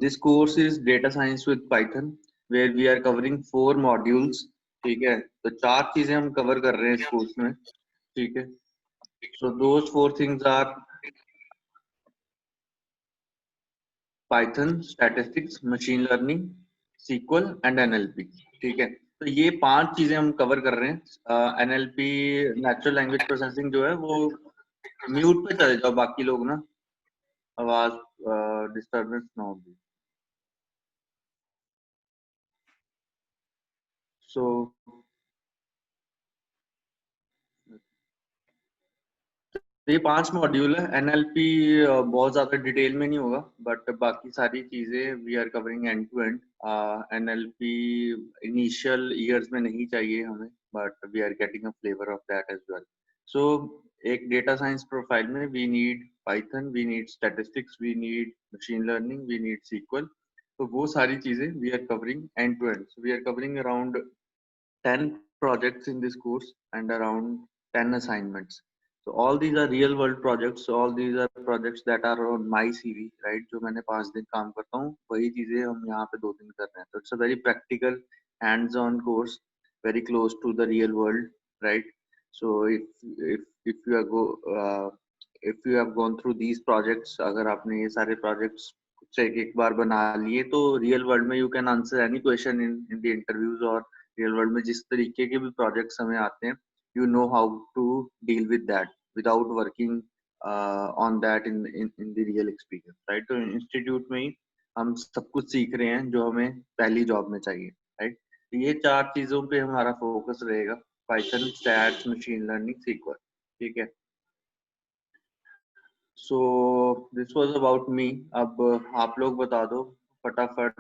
This course is data science with Python, where we are covering 4 modules. ठीक है, तो 4 चीजें हम cover कर रहे हैं इस course में. ठीक है, so those 4 things are Python, statistics, machine learning, SQL and NLP. ठीक है, तो ये 5 चीजें हम cover कर रहे हैं. NLP natural language processing जो है वो म्यूट पे चले जाओ, बाकी लोग ना आवाज डिस्टर्बेंस ना होगी. सो ये 5 मॉड्यूल है. एनएलपी बहुत ज्यादा डिटेल में नहीं होगा, बट बाकी सारी चीजें we are covering end to end. NLP initial years में नहीं चाहिए हमें, but we are getting a flavour of that as well. So एक डेटा साइंस प्रोफाइल में we need Python, we need statistics, we need machine learning, we need sequel. तो वो सारी चीजें we are covering end to end. So we are covering around 10 projects in this course and around 10 assignments. So all these are real world projects. So all these are projects that are on my CV, right? जो मैंने 5 दिन काम करता हूँ, वही चीजें हम यहाँ पे 2 दिन कर रहे हैं. So it's a very practical, hands-on course, very close to the real world, right? So if you are if you have gone through these projects, अगर आपने ये सारे projects से एक बार बना लिए, तो real world में you can answer any question in the interviews or real world में जिस तरीके के भी प्रोजेक्ट्स हमें आते हैं, you know how to deal with that without working on that in the real experience, right? तो इंस्टीट्यूट में ही हम सब कुछ सीख रहे हैं जो हमें पहली जॉब में चाहिए, राइट? तो ये 4 चीजों पे हमारा फोकस रहेगा: Python, stats, machine learning, SQL. ठीक है, so this was about me. अब आप लोग बता दो फटाफट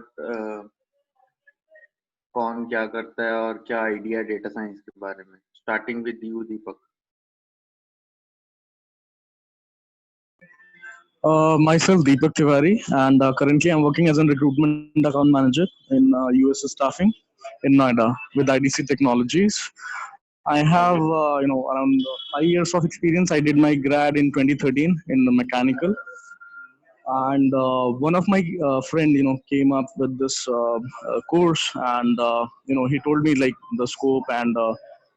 कौन क्या करता है और क्या आइडिया डेटा साइंस के बारे में. Starting with you Deepak. Myself Deepak Tiwari, and currently I'm working as a recruitment account manager in US staffing in Noida with IDC Technologies. I have around 5 years of experience. I did my grad in 2013 in the mechanical, and one of my friend came up with this course, and he told me like the scope and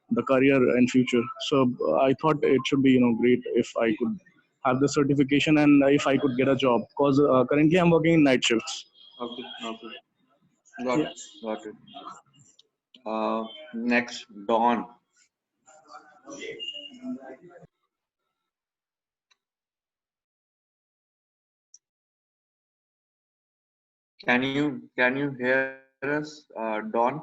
the career and future. So I thought it should be great if I could have the certification and if I could get a job, because currently I'm working in night shifts. Okay, got it. Next, Dawn. Can you hear us, Dawn?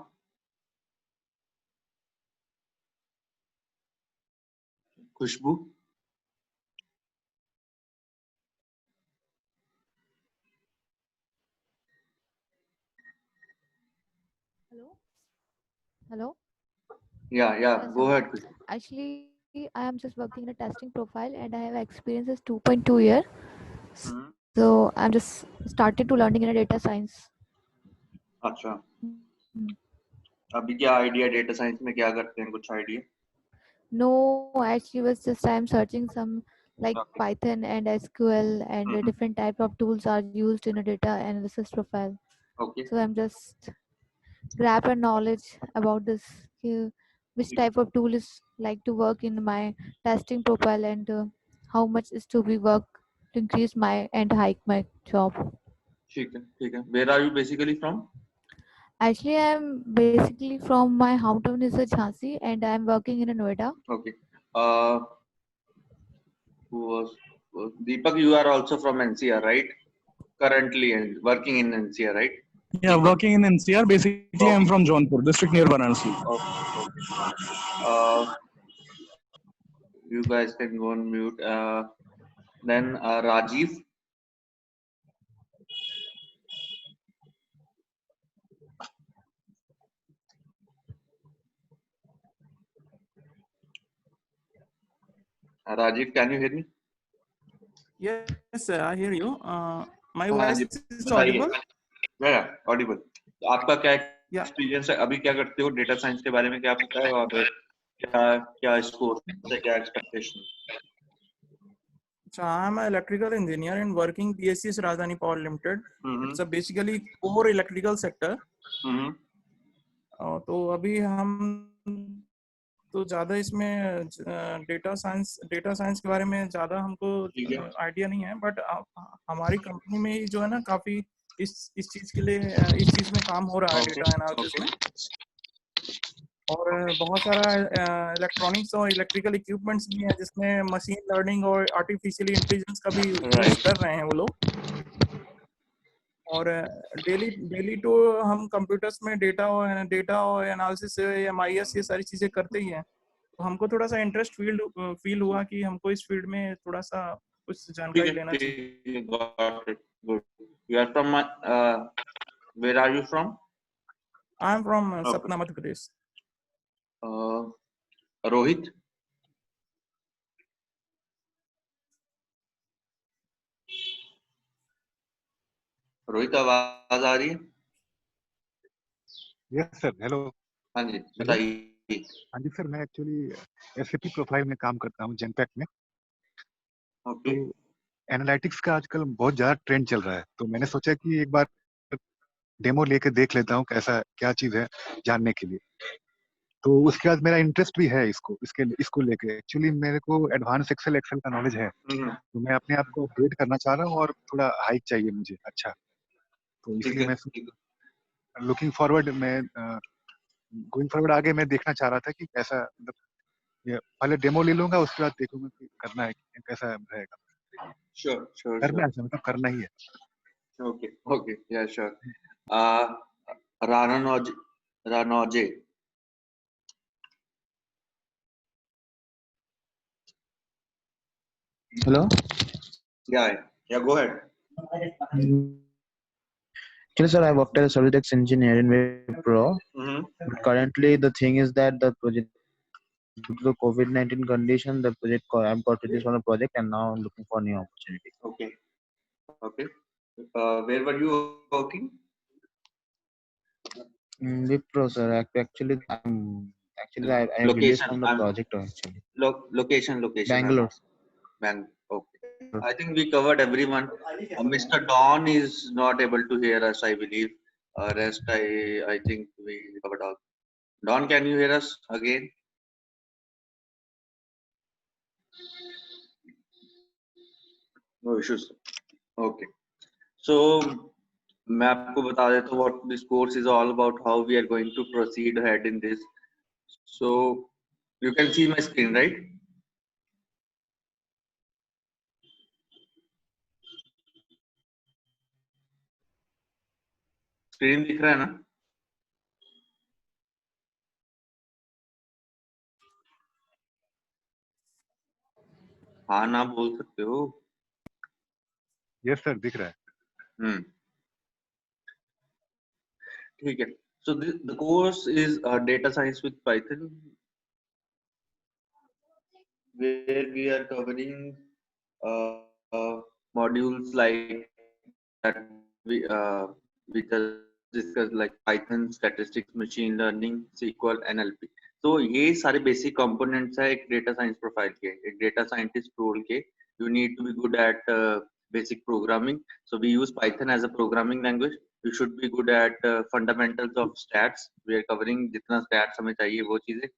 Khushbu? Hello. Yeah. Yes, Go ahead, Khushbu. Actually, I am just working in a testing profile, and I have experience as 2.2 year. So I'm just started to learning in a data science. अच्छा, अभी क्या idea data science में क्या करते हैं, कुछ idea? No, actually was just I'm searching some like Python and SQL and different type of tools are used in a data analysis profile. Okay. So I'm just grab a knowledge about this, which type of tool is like to work in my testing profile, and how much is to be work to increase my and hike my job. ठीक है. Where are you basically from? Actually, I'm basically from my hometown is Jhansi, and I'm working in a Noida. Okay. Who was Deepak? You are also from NCR, right? Currently working in NCR, right? Yeah, working in NCR. Basically, I'm from Jaunpur, district near Varanasi. Okay. You guys can go on mute. Then Rajiv. Rajiv, can you hear me? Yes, sir, I hear you. My voice is audible? Yeah, audible. आपका क्या experience है, अभी क्या करते हो, data science के बारे में क्या पता है और क्या स्कोर से क्या expectation? So I'm an electrical engineer and working PSCS Rajdhani Power Limited. It's a basically core electrical sector. तो अभी हम तो ज़्यादा इसमें डेटा साइंस के बारे में ज़्यादा हमको आइडिया नहीं है, बट हमारी कंपनी में ही जो है ना काफ़ी इस चीज़ के लिए इस चीज़ में काम हो रहा है, डेटा एनालिसिस में। और बहुत सारा इलेक्ट्रॉनिक्स और इलेक्ट्रिकल इक्विपमेंट्स भी हैं जिसमें मशीन लर्निंग और आर्टिफिशियल इंटेलिजेंस का भी यूज कर रहे हैं वो लोग। और डेली तो हम कंप्यूटर्स में डेटा और एनालिसिस MIS ये सारी चीज़ें करते ही हैं। तो हमको थोड़ा सा इंटरेस्ट फील हुआ कि हमको इस फील्ड में थोड़ा सा कुछ जानकारी लेना चाहिए। Got it. Good. You are from where are you from? I am from Satna, Madhya Pradesh. Rohit, Rohit आवाज आ रही है? Yes sir, hello. हाँ जी बताइए। हाँ जी सर, मैं एक्चुअली SAP प्रोफाइल में काम करता हूँ जेनपैक में। ओके। तो एनालिटिक्स का आजकल बहुत ज़्यादा ट्रेंड चल रहा है, तो मैंने सोचा कि एक बार डेमो लेके देख लेता हूँ कैसा क्या चीज़ है जानने के लिए। तो उसके बाद मेरा इंटरेस्ट भी है इसको लेके। एक्चुअली मेरे को एडवांस एक्सेल का नॉलेज है, तो मैं अपने आप को अपडेट करना चाह रहा हूँ और थोड़ा हाइक चाहिए मुझे। अच्छा, तो इसलिए मैं लुकिंग फॉरवर्ड गोइंग फॉरवर्ड आगे मैं देखना चाह रहा था कि कैसा, मतलब पहले डेमो ले लूंगा, उसके बाद देखूंगा कि करना है कि कैसा रहेगा। श्योर करना है, मतलब करना ही है। ओके ओके, या sure. रानोजे। Hello. Yeah, go ahead. Yes, sir. I worked as a service desk engineer in Wipro. But currently, the thing is that the project, due to the COVID-19 condition, the project I've got released from the project, and now I'm looking for new opportunity. Okay. Where were you working? Wipro, sir. Actually, I have released from the project actually. Location. Bangalore. Okay. I think we covered everyone. Mr. Don is not able to hear us, I believe. Rest, I think we covered all. Don, can you hear us again? No issues. Okay. So, मैं आपको बता देता हूँ what this course is all about, how we are going to proceed ahead in this. So, you can see my screen, right? Screen दिख रहा है ना? हाँ ना बोल सकते हो। यस सर, दिख रहा है। ठीक है। So the course is data science with Python, where we are covering modules like that we just discussed, like Python, statistics, machine learning, SQL, NLP. तो ये सारे बेसिक कंपोनेंट्स है एक डेटा साइंस प्रोफाइल के, एक डेटा साइंटिस्ट रोल के. You need to be good at basic programming. So we use Python as a programming language. You should be good at fundamentals of stats. We are covering जितना stats हमें चाहिए वो चीजें.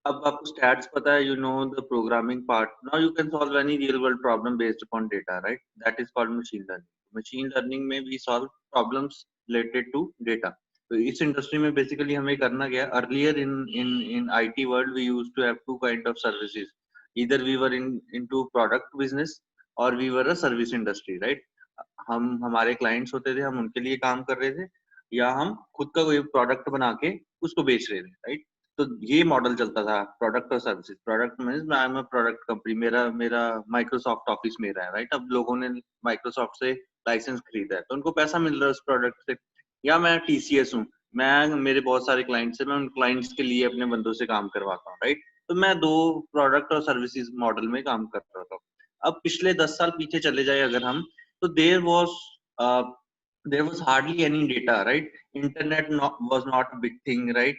अब आपको stats पता है, you know the programming part. Now you can solve any real world problem based upon data, right? That is called machine learning. Machine learning में we solve problems related to data. तो इस industry में basically हमें करना क्या है, earlier in IT world we used to have two kind of services. Either we were into product business or we were a service industry, right? हम हमारे clients होते थे, हम उनके लिए काम कर रहे थे, या हम खुद का कोई प्रोडक्ट बना के उसको बेच रहे थे, राइट? तो ये मॉडल चलता था प्रोडक्ट और services. Product means I am a product company, मेरा माइक्रोसॉफ्ट ऑफिस मेरा है, राइट? अब लोगों ने माइक्रोसॉफ्ट से लाइसेंस खरीदा है तो उनको पैसा मिल रहा है उस प्रोडक्ट से. या मैं TCS हूँ, मेरे बहुत सारे क्लाइंट्स हैं, मैं उन क्लाइंट्स के लिए अपने बंदों से काम करवाता हूँ, राइट? तो मैं दो प्रोडक्ट और सर्विसेज मॉडल में काम कर रहा था. अब पिछले 10 साल पीछे चले जाए अगर हम, तो there was hardly any data, right? Internet was not a big thing, right?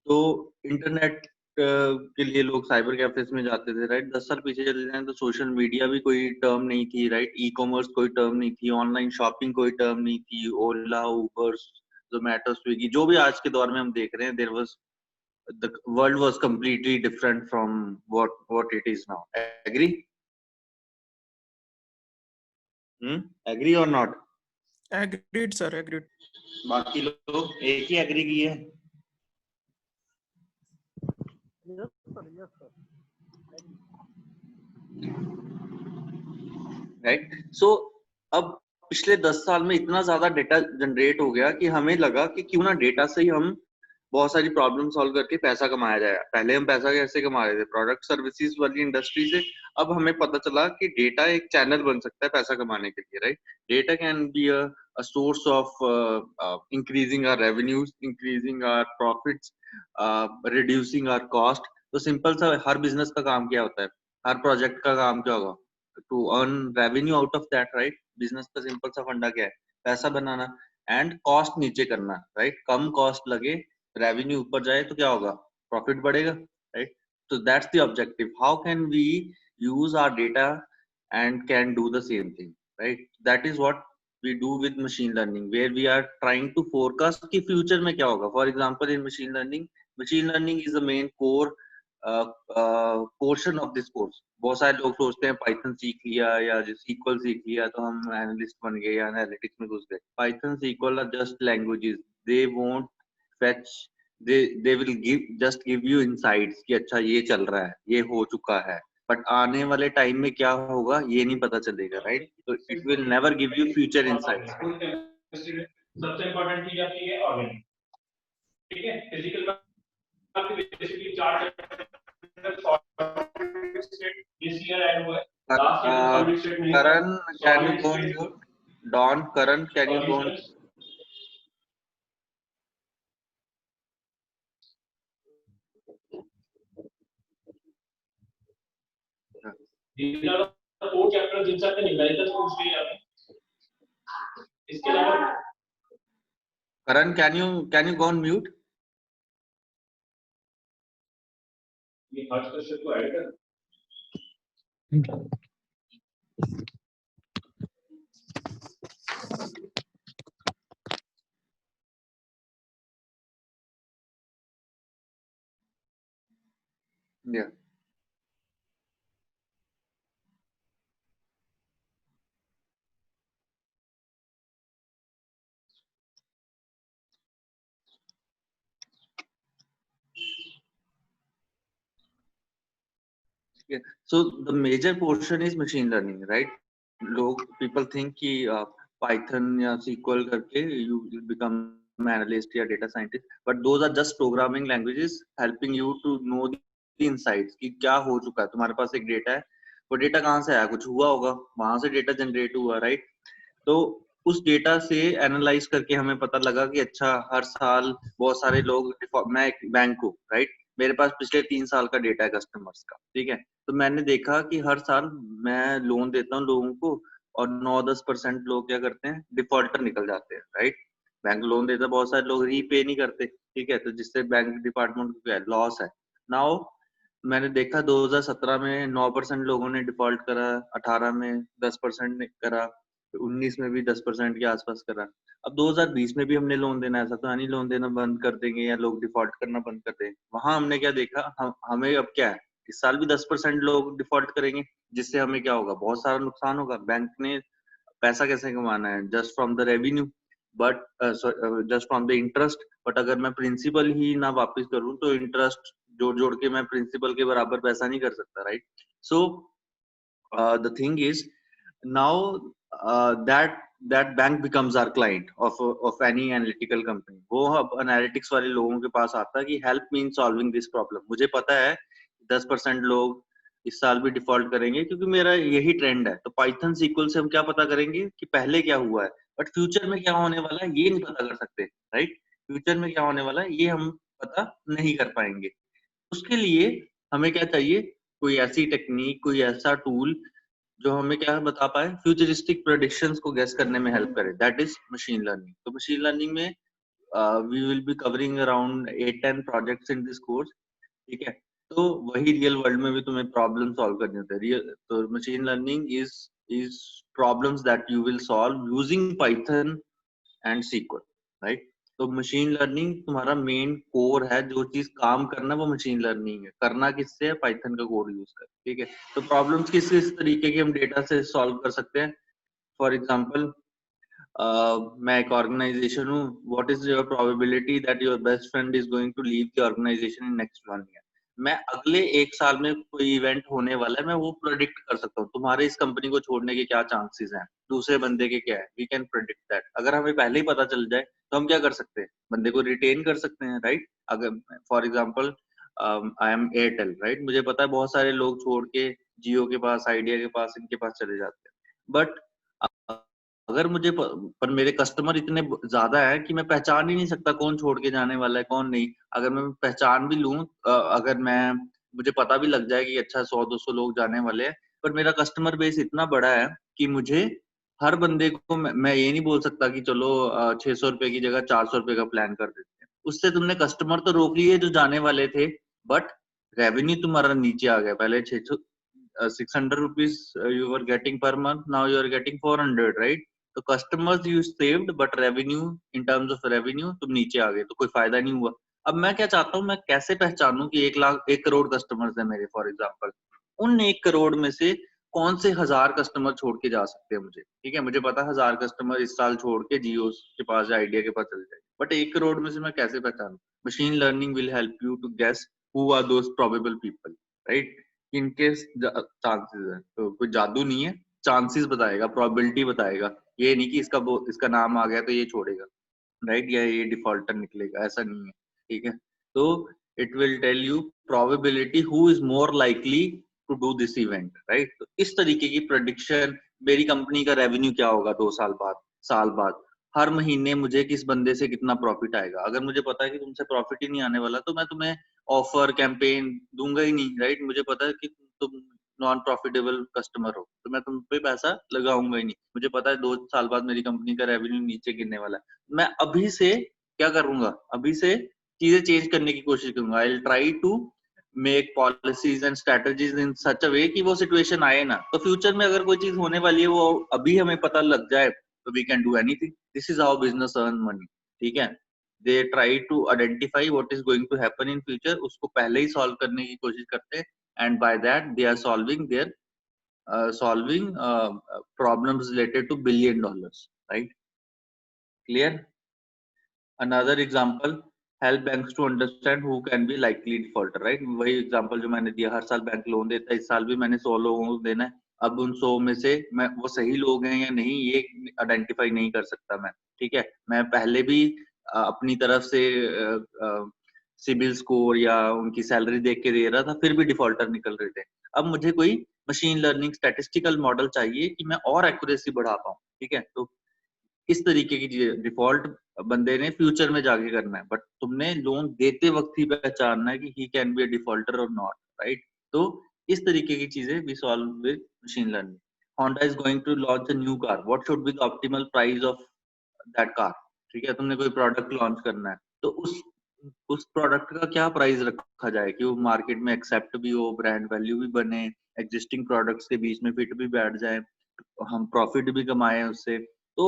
तो इंटरनेट के लिए लोग साइबर कैफेज में जाते थे, राइट? 10 साल पीछे चले जाएं तो सोशल मीडिया भी कोई टर्म नहीं थी, राइट? ई कॉमर्स कोई टर्म नहीं थी, ऑनलाइन शॉपिंग कोई टर्म नहीं थी, ओला, उबर, जोमेटो, स्विगी, जो भी आज के दौर में हम देख रहे हैं, there was the world was completely different from what it is now. Agree? Agree or not? Agreed sir, agreed. बाकी लोग एक ही एग्री किए हैं। राइट? सो अब पिछले 10 साल में इतना ज्यादा डेटा जनरेट हो गया कि हमें लगा कि क्यों ना डेटा से ही हम बहुत सारी प्रॉब्लम सॉल्व करके पैसा कमाया जाए। पहले हम पैसा कैसे कमा रहे थे? प्रोडक्ट सर्विसेज वाली इंडस्ट्री से। अब हमें पता चला कि डेटा एक चैनल बन सकता है पैसा कमाने के लिए, right? Data can be a source of increasing our revenues, increasing our profits, reducing our cost. तो सिंपल सा हर बिजनेस का काम क्या होता है? हर प्रोजेक्ट का काम क्या होगा? To earn revenue out of that, right? Business का सिंपल सा फंडा क्या है? पैसा बनाना एंड कॉस्ट नीचे करना, राइट? कम कॉस्ट लगे, रेवेन्यू ऊपर जाए तो क्या होगा? प्रॉफिट बढ़ेगा, right? So that's the objective. How can we use our data and can do the same thing, right? That is what we do with machine learning, where we are trying to forecast कि future में क्या होगा. For example, in machine learning is the main core portion of this course. बहुत सारे लोग सोचते हैं Python सीख लिया या SQL सीख लिया तो हम एनालिस्ट बन गए या एनालिटिक्स में घुस गए. Python SQL are just languages. They won't fetch, they will just give you insights कि अच्छा ये चल रहा है, ये हो चुका है, बट आने वाले टाइम में क्या होगा ये नहीं पता चलेगा, राइट? तो it will never give you future insights. सबसे इंपॉर्टेंट चीज आती है ऑर्गेनिक, ठीक है? फिजिकल का बेसिकली चार दिस ईयर ऐड हुआ है. लास्ट ईयर सॉलिड स्टेट में Karan, can you go on mute? Don, Karan, can you go on? These are the 4 chapters जिनसे आपने न्यूमेरिकल पूछ लिया है. इसके अलावा Karan, can you go on mute? ये हर क्वेश्चन को ऐड कर. Yeah. Yeah. So the major portion is machine learning, right? People think कि Python या SQL करके you will become an analyst या data scientist, but those are just programming languages helping you to know the insights कि क्या हो चुका है. तुम्हारे पास एक डेटा है, वो डेटा कहाँ से आया? कुछ हुआ होगा, वहां से डेटा जनरेट हुआ, राइट? तो उस डेटा से एनालाइज करके हमें पता लगा कि अच्छा हर साल बहुत सारे लोग, मैं एक बैंक हूँ, राइट? मेरे पास पिछले 3 साल का डेटा है कस्टमर्स का, ठीक है? तो मैंने देखा कि हर साल मैं लोन देता हूँ लोगों को और 9-10% लोग क्या करते हैं? डिफॉल्टर निकल जाते हैं, राइट? बैंक लोन देता है, बहुत सारे लोग रीपे नहीं करते, ठीक है? तो जिससे बैंक डिपार्टमेंट को क्या है? लॉस है. नाउ मैंने देखा 2017 में 9% लोगों ने डिफॉल्ट करा, 18 में 10% ने करा, 19 में भी 10% के आसपास करा. अब 2020 में भी हमने लोन देना, ऐसा तो नहीं लोन देना बंद कर देंगे या लोग डिफॉल्ट करना बंद कर देंगे. वहां हमने क्या देखा? हमें अब क्या है? इस साल भी 10% लोग डिफॉल्ट करेंगे, जिससे हमें क्या होगा? बहुत सारा नुकसान होगा. बैंक ने पैसा कैसे कमाना है? Just from the revenue, but just from the interest. But अगर मैं प्रिंसिपल ही ना वापस करूं तो इंटरेस्ट जोड़ के मैं प्रिंसिपल के बराबर पैसा नहीं कर सकता, right? So the thing is now that bank becomes our client of any analytical company. वो अब एनालिटिक्स वाले लोगों के पास आता है कि help me in solving this problem. मुझे पता है 10% लोग इस साल भी डिफॉल्ट करेंगे क्योंकि मेरा यही ट्रेंड है. तो पाइथन SQL से हम क्या पता करेंगे कि पहले क्या हुआ है, बट फ्यूचर में क्या होने वाला है ये नहीं पता कर सकते, राइट? फ्यूचर में क्या होने वाला है ये हम पता नहीं कर पाएंगे. उसके लिए हमें क्या चाहिए? कोई ऐसी टेक्निक, कोई ऐसा टूल जो हमें क्या बता पाए? फ्यूचरिस्टिक प्रेडिक्शंस को गेस करने में हेल्प करे. That is machine learning. तो मशीन लर्निंग में we will be covering around 8-10 projects in this course, ठीक है? तो वही रियल वर्ल्ड में भी तुम्हें प्रॉब्लम सॉल्व करनी होती है। रियल तो machine learning is problems that you will solve using Python and SQL, right. तो मशीन लर्निंग तुम्हारा मेन कोर है, जो चीज काम करना वो मशीन लर्निंग है। करना किससे है? पाइथन का कोड यूज कर, ठीक है। तो प्रॉब्लम्स किस किस तरीके की हम डेटा से सॉल्व कर सकते हैं? फॉर एग्जाम्पल, मैं एक ऑर्गेनाइजेशन हूँ, what is your probability that your best friend is going to leave the organization in next 1 year. मैं अगले 1 साल में कोई इवेंट होने वाला है, मैं वो प्रेडिक्ट कर सकता हूँ। तुम्हारे इस कंपनी को छोड़ने के क्या चांसेस हैं, दूसरे बंदे के क्या है, वी कैन प्रेडिक्ट दैट। अगर हमें पहले ही पता चल जाए तो हम क्या कर सकते हैं? बंदे को रिटेन कर सकते हैं, राइट। अगर for example I am Airtel, right, मुझे पता है बहुत सारे लोग छोड़ के जियो के पास, आइडिया के पास, इनके पास चले जाते हैं। बट अगर मुझे पर मेरे कस्टमर इतने ज्यादा है कि मैं पहचान ही नहीं सकता कौन छोड़ के जाने वाला है कौन नहीं। अगर मैं पहचान भी लूं, अगर मुझे पता भी लग जाए कि अच्छा 100-200 लोग जाने वाले हैं, पर मेरा कस्टमर बेस इतना बड़ा है कि मुझे हर बंदे को मैं ये नहीं बोल सकता कि चलो 600 रुपए की जगह 400 रुपए का प्लान कर देते हैं। उससे तुमने कस्टमर तो रोक लिए जो जाने वाले थे, बट रेवेन्यू तुम्हारा नीचे आ गया। पहले 600 rupees you were getting per month, now you are getting 400, right? तो customers you saved but revenue, in terms of revenue तुम नीचे आ गए, तो कोई फायदा नहीं हुआ। अब मैं क्या चाहता हूँ, मैं कैसे पहचानूं कि 1 करोड़ कस्टमर्स है मेरे, फॉर एग्जांपल, उन 1 करोड़ में से कौन से 1000 कस्टमर छोड़ के जा सकते हैं मुझे, ठीक है। मुझे पता है 1000 कस्टमर इस साल छोड़ के जियो के पास या आइडिया के पास चले जाए, बट 1 करोड़ में से मैं कैसे पहचानूं? Machine learning will help you to guess who are those probable people, right. इनके चांसेस है, तो कोई जादू नहीं है, चांसेस बताएगा, प्रोबेबिलिटी बताएगा। ये नहीं कि इसका नाम आ गया तो ये छोड़ेगा, राइट, या ये डिफॉल्टर निकलेगा, ऐसा नहीं है, ठीक है। तो it will tell you probability who is more likely to do this event, right. तो इस तरीके की प्रेडिक्शन, मेरी कंपनी का रेवेन्यू क्या होगा 2 साल बाद, साल बाद, हर महीने मुझे किस बंदे से कितना प्रॉफिट आएगा। अगर मुझे पता है कि तुमसे प्रॉफिट ही नहीं आने वाला, तो मैं तुम्हें ऑफर कैंपेन दूंगा ही नहीं, राइट। मुझे पता है कि तुम नॉन प्रॉफिटेबल कस्टमर हो, तो मैं तुम पे पैसा लगाऊंगा ही नहीं। मुझे पता है 2 साल बाद मेरी कंपनी का रेवेन्यू नीचे गिरने वाला है। मैं अभी से क्या करूंगा? अभी से चीजें चेंज करने की कोशिश करूंगा। I will try to make policies and strategies in such a way कि वो सिचुएशन आए ना, तो फ्यूचर में अगर कोई चीज होने वाली है वो अभी हमें पता लग जाए, तो we can do anything. This is how business earn money, ठीक है। They try to identify what is going to happen in future, उसको पहले ही सॉल्व करने की कोशिश करते हैं, and by that they are solving problems related to $1 billion, right? Clear? Another example, help banks to understand who can be likely defaulter, right? वही example जो मैंने दिया, हर साल बैंक लोन देता है, इस साल भी मैंने 100 लोगों को देना है। अब उन 100 में से मैं वो सही लोग हैं या नहीं ये आइडेंटिफाई नहीं कर सकता मैं, ठीक है। मैं पहले भी अपनी तरफ से सिबिल स्कोर या उनकी सैलरी देख के दे रहा था, फिर भी डिफॉल्टर निकल रहे थे। अब मुझे कोई मशीन लर्निंग स्टैटिस्टिकल मॉडल चाहिए कि मैं और एक्यूरेसी बढ़ा पाऊं, ठीक है। तो इस तरीके की चीजें डिफॉल्ट बंदे ने फ्यूचर में जाके करना है, बट तुमने लोन देते वक्त ही पहचानना है कि he can be a defaulter और नॉट, राइट। तो इस तरीके की चीजें we solve with machine learning. Honda is going to launch a new car. What should be the optimal price of that car? ठीक है, तुमने कोई प्रोडक्ट लॉन्च करना है, तो उस प्रोडक्ट का क्या प्राइस रखा जाए कि वो मार्केट में एक्सेप्ट भी हो, ब्रांड वैल्यू भी बने, एग्जिस्टिंग प्रोडक्ट्स के बीच में फिट भी बैठ जाए, हम प्रॉफिट भी कमाए उससे। तो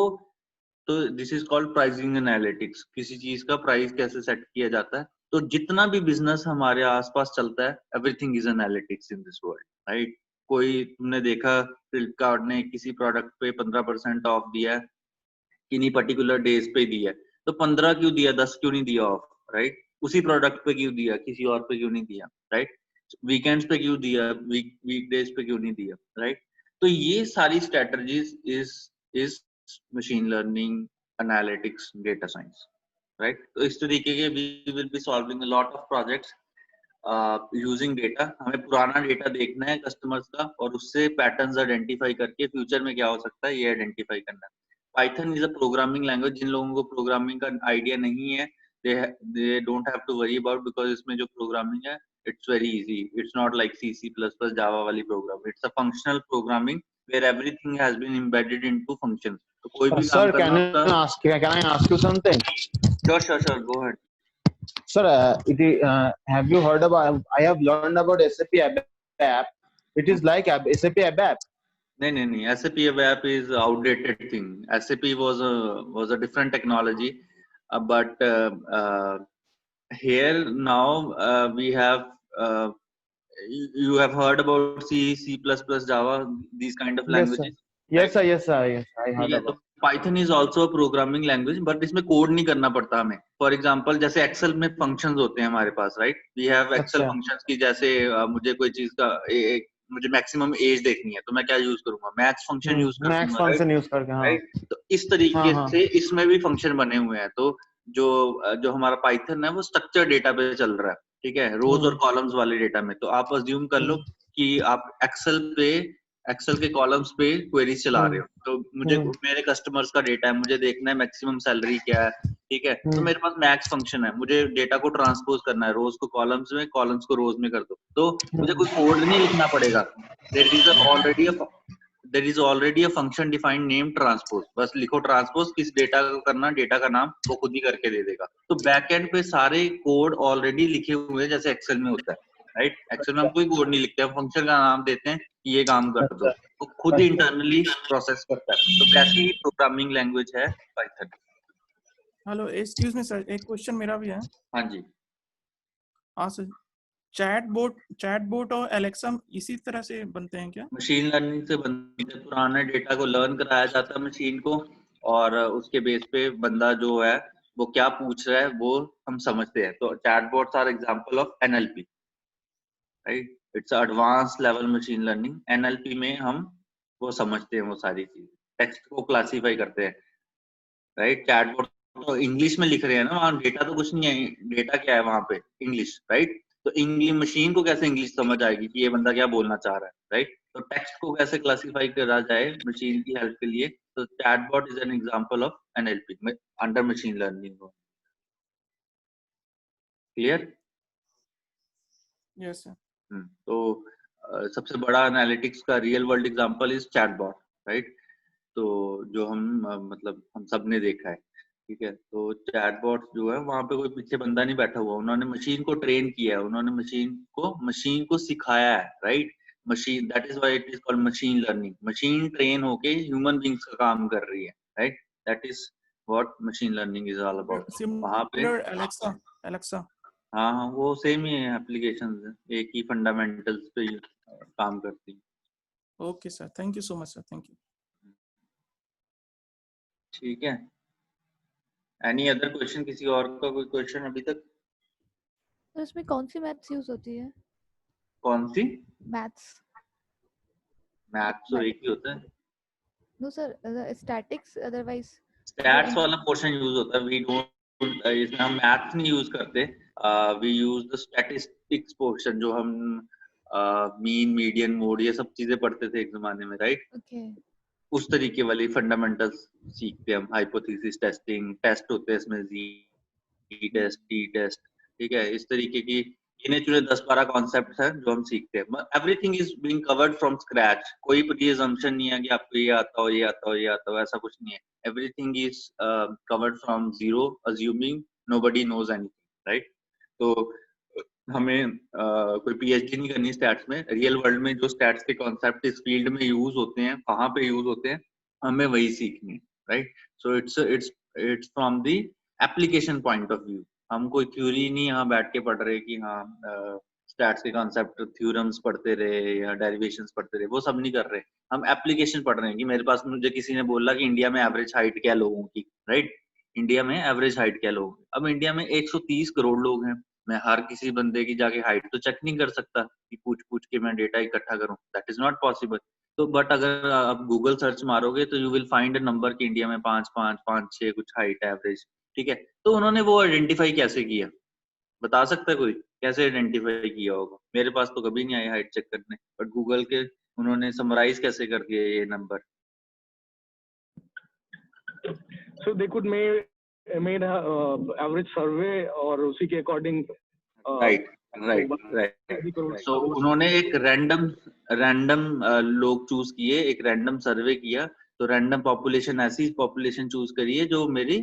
this is called pricing analytics. किसी चीज का प्राइस कैसे सेट किया जाता है। तो जितना भी बिजनेस हमारे आसपास चलता है, everything is analytics in this world, right. कोई तुमने देखा फ्लिपकार्ट ने किसी प्रोडक्ट पे 15% ऑफ दिया है, किन्हीं पर्टिकुलर डेज पे दिया है, तो 15 क्यों दिया, 10 क्यों नहीं दिया ऑफ, राइट। उसी प्रोडक्ट पे क्यों दिया, किसी और पे क्यों नहीं दिया, राइट। वीकेंड्स पे क्यों दिया, वीकडेज पे क्यों नहीं दिया, राइट। तो ये सारी strategies is machine learning, analytics, data science, right. तो इस तरीके के we will be solving a lot of projects using data. हमें पुराना डेटा देखना है कस्टमर्स का, और उससे पैटर्न्स आइडेंटिफाई करके फ्यूचर में क्या हो सकता है ये आइडेंटिफाई करना है। Python is a programming language. जिन लोगों को प्रोग्रामिंग का आइडिया नहीं है, they don't have to worry about, because इसमें जो प्रोग्रामिंग है it's very easy. It's not like C++, Java वाली programme. It's a functional programming where everything has been embedded into functions. तो कोई भी काम Sir, करना होता है। can I ask you something? Sure, go ahead. Sir, have you heard about? I have learned about SAP ABAP. It is like SAP ABAP. नहीं, SAP ABAP is outdated thing. SAP was a different technology, but here now we have you have heard about C, C++, Java, these kind of Yes, sir. languages. Yes, right? sir. Yes, sir. Yes, I heard ठीक है, about. तो Python is also a programming language, but इसमें code नहीं करना पड़ता हमें. For example जैसे Excel में फंक्शंस होते हैं हमारे पास, राइट? वी हैव एक्सेल अच्छा. फंक्शंस की जैसे मुझे कोई चीज का मुझे मैक्सिमम एज देखनी है तो मैं क्या यूज करूंगा? मैक्स फंक्शन यूज कर मैक्स दूंगा, राइट? फंक्शन यूज करके. हाँ. राइट, तो इस तरीके हाँ. से इसमें भी फंक्शन बने हुए हैं. तो जो हमारा पाइथन है वो स्ट्रक्चर डेटा पे चल रहा है, ठीक है, रोज और कॉलम्स वाले डेटा में. तो आप अज्यूम कर लो कि आप एक्सेल के कॉलम्स पे क्वेरीज चला रहे हो. तो मुझे मेरे कस्टमर्स का डेटा है, मुझे देखना है मैक्सिमम सैलरी क्या है, ठीक है. तो मेरे पास मैक्स फंक्शन है, मुझे डेटा को ट्रांसपोज करना है, रोज को कॉलम्स में, कॉलम्स को रोज में कर दो. तो मुझे कोई कोड नहीं लिखना पड़ेगा. There is already a function defined name transpose. बस लिखो ट्रांसपोज, किस डेटा का करना, डेटा का नाम वो खुद ही करके दे देगा. तो बैकएंड पे सारे कोड ऑलरेडी लिखे हुए हैं जैसे एक्सेल में होता है, राइट? एक्सेल में हम कोई कोड नहीं लिखते, हम फंक्शन का नाम देते हैं कि ये काम कर दो, वो खुद ही इंटरनली प्रोसेस करता है. तो वैसी ही प्रोग्रामिंग लैंग्वेज है Python. Hello, excuse me sir, एक क्वेश्चन मेरा भी है. हाँ जी. हाँ सर, चैटबॉट और एलेक्सा इसी तरह से बनते हैं क्या? मशीन लर्निंग से बनते हैं. पुराने डेटा को लर्न कराया जाता है मशीन को, और उसके बेस पे बंदा जो है वो क्या पूछ रहा है वो हम समझते हैं. तो chatbots are example of NLP, right? It's advance level machine learning. NLP में हम वो समझते हैं वो सारी चीजें, टेक्स्ट को क्लासीफाई करते हैं, राइट? चैटबॉट तो इंग्लिश में लिख रहे हैं ना, वहाँ डेटा तो कुछ नहीं है. डेटा क्या है वहां पे? English, right? तो इंग्लिश मशीन को कैसे इंग्लिश समझ आएगी कि ये बंदा क्या बोलना चाह रहा है, राइट? तो टेक्स्ट को कैसे क्लासीफाई करा जाए मशीन की हेल्प के लिए. तो chatbot is an example of NLP under machine learning. Clear? Yes sir. तो सबसे बड़ा एनालिटिक्स का real world example is chatbot, right? तो जो मतलब हम सब ने देखा है, ठीक है. तो चैटबॉट जो है वहां पे कोई पीछे बंदा नहीं बैठा हुआ, उन्होंने मशीन को ट्रेन किया है, उन्होंने मशीन को सिखाया है, right? Machine, that is why it is called machine learning. Machine train होके ह्यूमन बींग्स का काम कर रही है, right? That is what machine learning is all about. वहां पे एलेक्सा. हाँ, वो सेम ही है, एप्लीकेशंस है, एक ही फंडामेंटल्स पे काम करती है. Okay sir, thank you so much sir, thank you. ठीक है. Any other question? किसी और का कोई क्वेश्चन अभी तक? तो इसमें कौन सी मैथ्स यूज होती है? कौन सी मैथ्स? मैथ्स तो एक ही होता है. No sir, statics otherwise stats वाला पोर्शन यूज होता है. वी डोंट, इसमें हम मैथ्स नहीं यूज करते. We use the statistics portion, जो हम मीन, मीडियन, मोड, ये सब चीजें पढ़ते थे एक जमाने में, राइट? ओके. उस तरीके वाली फंडामेंटल्स सीखते हैं हम. हाइपोथेसिस टेस्टिंग, टेस्ट होते हैं इसमें, जी टेस्ट, टी टेस्ट, ठीक है. इस तरीके की गिने चुने 10-12 कॉन्सेप्ट्स हैं जो हम सीखते हैं. Everything is being covered from scratch. कोई प्री असम्पशन नहीं है कि आपको ये आता हो, ये आता हो, ये आता हो, ऐसा कुछ नहीं है. Everything is covered from zero, assuming nobody knows anything, right? तो हमें कोई PhD नहीं करनी स्टैट्स में. रियल वर्ल्ड में जो स्टैट्स के कॉन्सेप्ट इस फील्ड में यूज होते हैं, कहाँ पे यूज होते हैं, हमें वही सीखनी है, right? So it's from the application point of view. हम कोई थ्योरी नहीं यहाँ बैठ के पढ़ रहे कि हाँ स्टैट्स के कॉन्सेप्ट, थ्योरम्स पढ़ते रहे या डेरिवेशंस पढ़ते रहे, वो सब नहीं कर रहे. हम एप्लीकेशन पढ़ रहे हैं कि मेरे पास, मुझे किसी ने बोला कि इंडिया में एवरेज हाइट क्या लोगों की, राइट? इंडिया में एवरेज हाइट क्या लोगों की. अब इंडिया में 130 करोड़ लोग हैं. मैं हर किसी बंदे की जाके हाइट तो चेक नहीं कर सकता कि पूछ के मैं डेटा इकट्ठा करूं. That is not possible. तो बट अगर आप गूगल सर्च मारोगे तो you will find a number कि इंडिया में 5-5, 5-6 कुछ हाइट एवरेज, ठीक है. तो उन्होंने वो आइडेंटिफाई कैसे किया? बता सकता है कोई कैसे आइडेंटिफाई किया होगा? मेरे पास तो कभी नहीं आया हाइट चेक करने, बट गूगल के उन्होंने समराइज कैसे कर दिया ये number? So they could made a average survey और उसी के अकॉर्डिंग. राइट. सो उन्होंने एक रैंडम लोग चूज किए, एक रैंडम सर्वे किया. तो रैंडम पॉपुलेशन, ऐसी पॉपुलेशन चूज करिए जो मेरी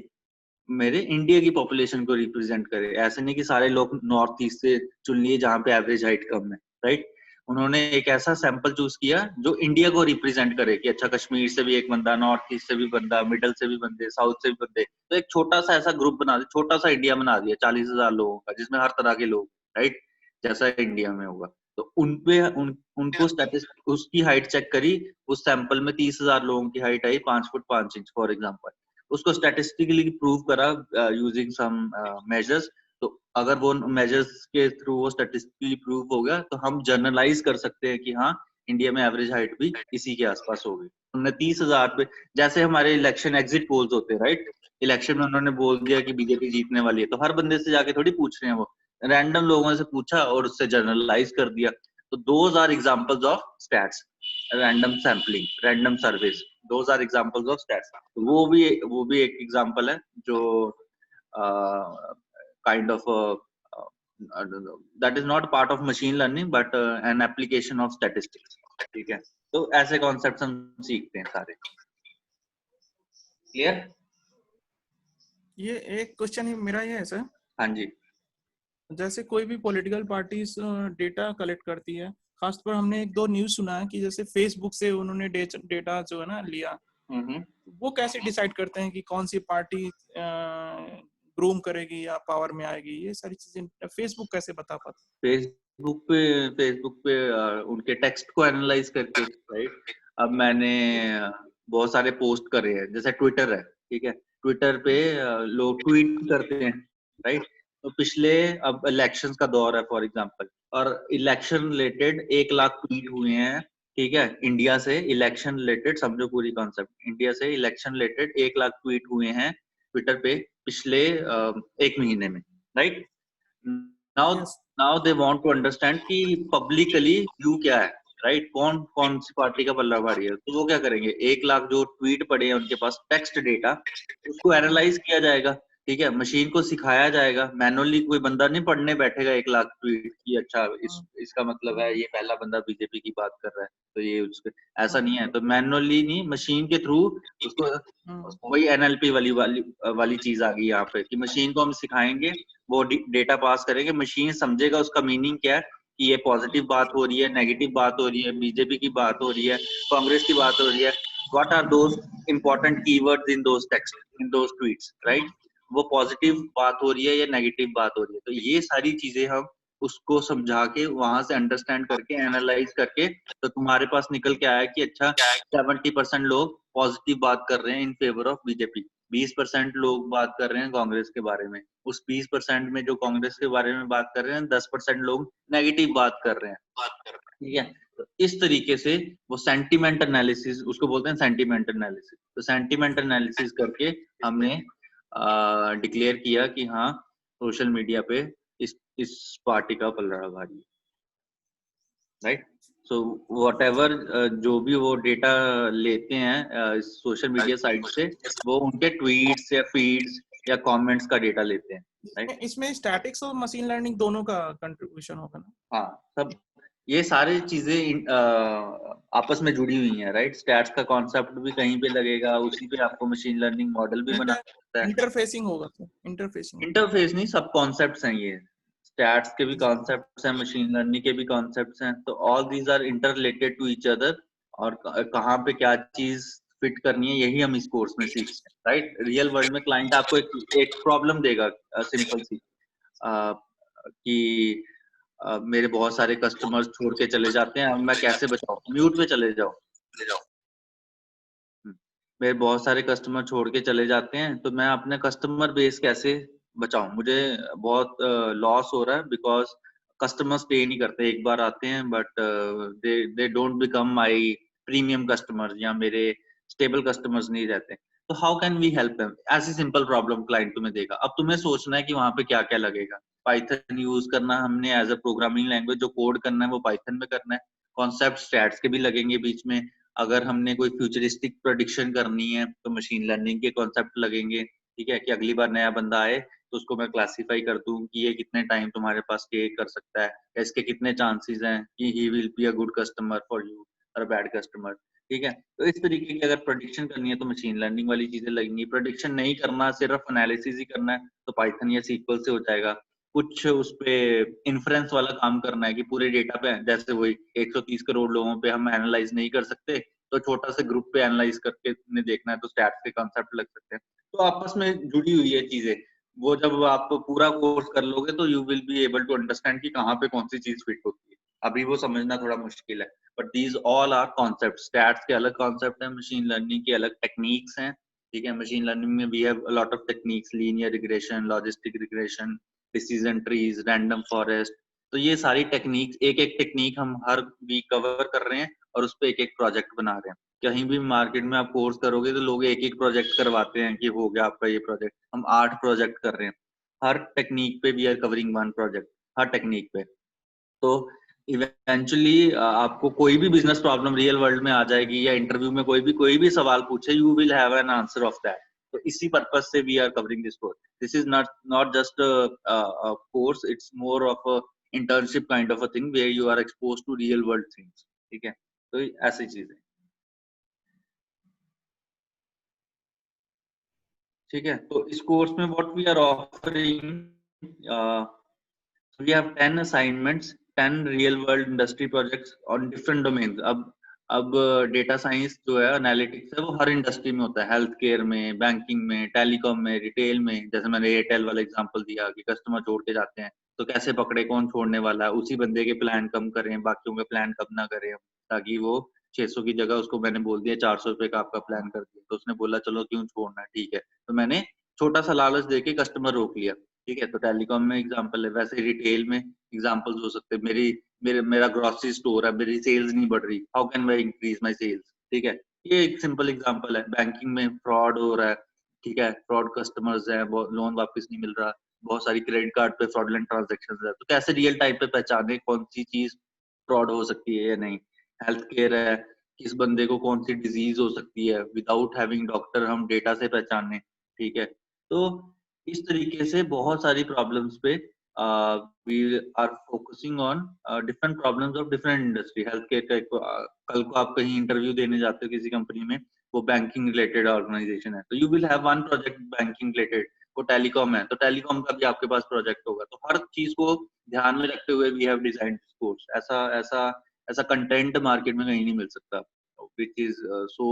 मेरे इंडिया की पॉपुलेशन को रिप्रेजेंट करे। ऐसे नहीं कि सारे लोग नॉर्थ ईस्ट से चुन लिए जहाँ पे एवरेज हाइट कम है, राइट। उन्होंने एक ऐसा सैंपल चूज किया जो इंडिया को रिप्रेजेंट करे कि अच्छा कश्मीर से भी एक बंदा, नॉर्थ ईस्ट से भी बंदा, मिडल से भी बंदे, साउथ से भी बंदे। तो एक छोटा सा ऐसा ग्रुप बना दिया, छोटा सा इंडिया बना दिया 40,000 लोगों का, जिसमें हर तरह के लोग, राइट, जैसा इंडिया में होगा। तो उनको स्टैटिस्टिक्स उसकी हाइट चेक करी। उस सैंपल में 30,000 लोगों की height I 5 foot 5 inch for example. उसको स्टैटिस्टिकली प्रूव करा यूजिंग सम मेजर्स। तो अगर वो मेजर्स के थ्रू वो स्टैटिस्टिकली प्रूव हो गया तो हम जनरलाइज कर सकते हैं कि हाँ इंडिया में एवरेज हाइट भी इसी के आसपास होगी। उन्होंने 30,000 पे, जैसे हमारे इलेक्शन एग्जिट पोल्स होते हैं, राइट, इलेक्शन में उन्होंने बोल दिया कि बीजेपी जीतने वाली है, तो हर बंदे से जाके थोड़ी पूछ रहे हैं, वो रैंडम लोगों से पूछा और उससे जनरलाइज कर दिया। तो those are examples of stats, random sampling, random surveys, those are examples of stats. वो भी एक एग्जांपल है जो kind of that is not part of machine learning but an application of statistics, ठीक है। तो ऐसे कॉन्सेप्ट्स हम सीखते हैं सारे। क्लियर? ये एक क्वेश्चन मेरा ये है सर, हाँ जी। जैसे कोई भी पॉलिटिकल पार्टीज डेटा कलेक्ट करती है, खासतौर पर हमने एक दो न्यूज सुना है कि जैसे फेसबुक से उन्होंने डेटा जो है ना लिया, वो कैसे डिसाइड करते हैं कि कौन सी पार्टी ग्रूम करेगी या पावर में आएगी? ये सारी चीजें फेसबुक कैसे बता पाता? फेसबुक पे उनके टेक्स्ट को एनालाइज करके, राइट। अब मैंने बहुत सारे पोस्ट करे हैं, जैसे ट्विटर है, ठीक है, ट्विटर पे लोग ट्वीट करते हैं, राइट। तो पिछले, अब इलेक्शंस का दौर है फॉर एग्जांपल, और इलेक्शन रिलेटेड 1 लाख ट्वीट हुए हैं, ठीक है, इंडिया से इलेक्शन रिलेटेड, समझो पूरी कॉन्सेप्ट, इंडिया से इलेक्शन रिलेटेड 1 लाख ट्वीट हुए हैं ट्विटर पे पिछले 1 महीने में, राइट। Now they want to understand कि पब्लिकली व्यू क्या है, राइट, कौन सी पार्टी का पल्ला भारी है। तो वो क्या करेंगे, 1 लाख जो ट्वीट पड़े हैं उनके पास टेक्स्ट डेटा, उसको एनालाइज किया जाएगा, ठीक है, मशीन को सिखाया जाएगा। मैनुअली कोई बंदा नहीं पढ़ने बैठेगा 1 लाख ट्वीट की, अच्छा इसका मतलब है ये पहला बंदा बीजेपी की बात कर रहा है तो ये उसके, ऐसा नहीं है। तो मैनुअली नहीं, मशीन के थ्रू उसको, वही एनएलपी वाली चीज आ गई यहाँ पे कि मशीन को हम सिखाएंगे, वो डेटा पास करेंगे, मशीन समझेगा उसका मीनिंग क्या है, कि ये पॉजिटिव बात हो रही है, नेगेटिव बात हो रही है, बीजेपी की बात हो रही है, कांग्रेस की बात हो रही है, what are those important keywords in those text, in those tweets, right, वो पॉजिटिव बात हो रही है या नेगेटिव बात हो रही है। तो ये सारी चीजें हम उसको समझा के वहां से अंडरस्टैंड करके एनालाइज करके, तो तुम्हारे पास निकल के आया कि अच्छा 70% लोग पॉजिटिव बात कर रहे हैं इन फेवर ऑफ बीजेपी, 20% लोग बात कर रहे हैं कांग्रेस के बारे में, उस 20% में जो कांग्रेस के बारे में बात कर रहे हैं 10% लोग नेगेटिव बात कर रहे हैं, ठीक है। तो इस तरीके से वो सेंटिमेंट एनालिसिस, उसको बोलते हैं सेंटिमेंट एनालिसिस। तो सेंटिमेंट एनालिसिस करके हमने डिक्लेयर किया कि हाँ सोशल मीडिया पे इस पार्टी का पलड़ा भारी, राइट। सो व्हाटएवर जो भी वो डेटा लेते हैं सोशल मीडिया साइट से, वो उनके ट्वीट्स या फीड्स या कमेंट्स का डेटा लेते हैं, राइट। इसमें स्टैटिक्स और मशीन लर्निंग दोनों का कंट्रीब्यूशन होगा ना? हाँ, सब ये सारी चीजें आपस में जुड़ी हुई हैं, राइट। स्टैट्स का कॉन्सेप्ट भी कहीं पे लगेगा, उसी पे आपको मशीन लर्निंग मॉडल भी बना सकता है। इंटरफेसिंग होगा तो इंटरफेस नहीं, सब कॉन्सेप्ट्स हैं ये, स्टैट्स के भी कॉन्सेप्ट्स हैं, मशीन लर्निंग के भी कॉन्सेप्ट्स हैं। तो all these are inter related to each other, और कहाँ पे क्या चीज फिट करनी है यही हम इस कोर्स में सीखते हैं, राइट। रियल वर्ल्ड में क्लाइंट आपको एक प्रॉब्लम देगा सिंपल सी, कि मेरे बहुत सारे कस्टमर्स छोड़ के चले जाते हैं, अब मैं कैसे बचाऊं, म्यूट पे चले जाओ। मेरे बहुत सारे कस्टमर छोड़ के चले जाते हैं, तो मैं अपने कस्टमर बेस कैसे बचाऊं, मुझे बहुत लॉस हो रहा है, बिकॉज कस्टमर स्टे नहीं करते, एक बार आते हैं but they don't become my premium customers, या मेरे स्टेबल कस्टमर्स नहीं रहते। तो how can we help them, ऐसी सिंपल प्रॉब्लम क्लाइंट तुम्हें देगा। अब तुम्हें सोचना है कि वहां पे क्या क्या लगेगा। पाइथन यूज करना हमने एज अ प्रोग्रामिंग लैंग्वेज, जो कोड करना है वो पाइथन में करना है। कॉन्सेप्ट स्टैट्स के भी लगेंगे बीच में, अगर हमने कोई फ्यूचरिस्टिक प्रेडिक्शन करनी है तो मशीन लर्निंग के कॉन्सेप्ट लगेंगे, ठीक है, कि अगली बार नया बंदा आए तो उसको मैं क्लासिफाई कर दूं कि ये कितने टाइम तुम्हारे पास स्टे कर सकता है, या इसके कितने चांसेस हैं कि he will be a good customer for you और बैड कस्टमर। ठीक है। तो इस तरीके की अगर प्रेडिक्शन करनी है तो मशीन लर्निंग वाली चीजें लगेंगी। प्रेडिक्शन नहीं करना, सिर्फ एनालिसिस ही करना है तो पाइथन या सीक्वल से हो जाएगा। कुछ उस पे इन्फ्रेंस वाला काम करना है कि पूरे डेटा पे, जैसे वही 130 करोड़ लोगों पे हम एनालाइज नहीं कर सकते, तो छोटा सा ग्रुप पे एनालाइज करके देखना है तो स्टैट्स के कॉन्सेप्ट लग सकते हैं। तो आपस में जुड़ी हुई है चीजें। वो जब आप पूरा कोर्स कर लोगे तो you will be able to understand कि कहाँ पे कौन सी चीज फिट होती है। अभी वो समझना थोड़ा मुश्किल है, but these all are concept. Stats के अलग कॉन्सेप्ट है, मशीन लर्निंग के अलग टेक्निक्स हैं। ठीक है, मशीन लर्निंग में we have a lot of techniques, linear regression, logistic regression, decision trees, random forest. तो ये सारी टेक्निक्स, एक एक टेक्निक हम हर वीक कवर कर रहे हैं और उस पर एक एक प्रोजेक्ट बना रहे हैं। कहीं भी मार्केट में आप कोर्स करोगे तो लोग एक एक प्रोजेक्ट करवाते हैं कि हो गया आपका ये प्रोजेक्ट। हम 8 प्रोजेक्ट कर रहे हैं, हर टेक्निक पे वी आर कवरिंग 1 प्रोजेक्ट, हर टेक्निक पे। तो इवेंचुअली आपको कोई भी बिजनेस प्रॉब्लम रियल वर्ल्ड में आ जाएगी, या इंटरव्यू में कोई भी सवाल पूछे, you will have an answer of that. तो इसी पर्पज से we are covering this course. This is not just course, it's more of a internship kind of a thing where you are expose to real world things. ठीक है, तो ऐसी चीजें। ठीक है, तो इस कोर्स में what we are offering, we have 10 assignments, 10 real world industry projects on different domains। अब डेटा साइंस जो है, एनालिटिक्स है, वो हर इंडस्ट्री में होता है। हेल्थ केयर में, बैंकिंग में, टेलीकॉम में, रिटेल में। जैसे मैंने एयरटेल वाला एग्जांपल दिया कि कस्टमर छोड़ के जाते हैं तो कैसे पकड़े कौन छोड़ने वाला है, उसी बंदे के प्लान कम करें, बाकियों के प्लान कम ना करें, ताकि वो 600 की जगह उसको मैंने बोल दिया 400 रुपए का आपका प्लान कर दिया, तो उसने बोला चलो क्यों छोड़ना है, ठीक है, तो मैंने छोटा सा लालच देके कस्टमर रोक लिया। ठीक है, तो टेलीकॉम में एग्जांपल है। वैसे रिटेल में एग्जांपल्स हो सकते हैं। मेरा ग्रोसरी स्टोर है, मेरी सेल्स नहीं बढ़ रही, how can I increase my sales. ठीक है, ये एक सिंपल एग्जांपल है। बैंकिंग में फ्रॉड हो रहा है, ठीक है, फ्रॉड कस्टमर्स है, लोन वापस नहीं मिल रहा, बहुत सारी क्रेडिट कार्ड पे फ्रॉडलेंट ट्रांजैक्शंस है, तो कैसे रियल टाइम पे पहचाने कौन सी चीज फ्रॉड हो सकती है या नहीं। हेल्थ केयर है, किस बंदे को कौन सी डिजीज हो सकती है, विदाउट हैविंग डॉक्टर हम डेटा से पहचाने। ठीक है, तो इस तरीके से बहुत सारी प्रॉब्लम्स पे we are focusing on different problems of different industry. Health care का कल को आप कहीं इंटरव्यू देने जाते हो किसी कंपनी में, वो बैंकिंग रिलेटेड ऑर्गेनाइजेशन है, तो you will have one project banking related. वो टेलीकॉम है तो टेलीकॉम का भी आपके पास प्रोजेक्ट होगा। तो हर चीज को ध्यान में रखते हुए वी हैव डिजाइन कोर्स। ऐसा ऐसा ऐसा कंटेंट मार्केट में कहीं नहीं मिल सकता which is so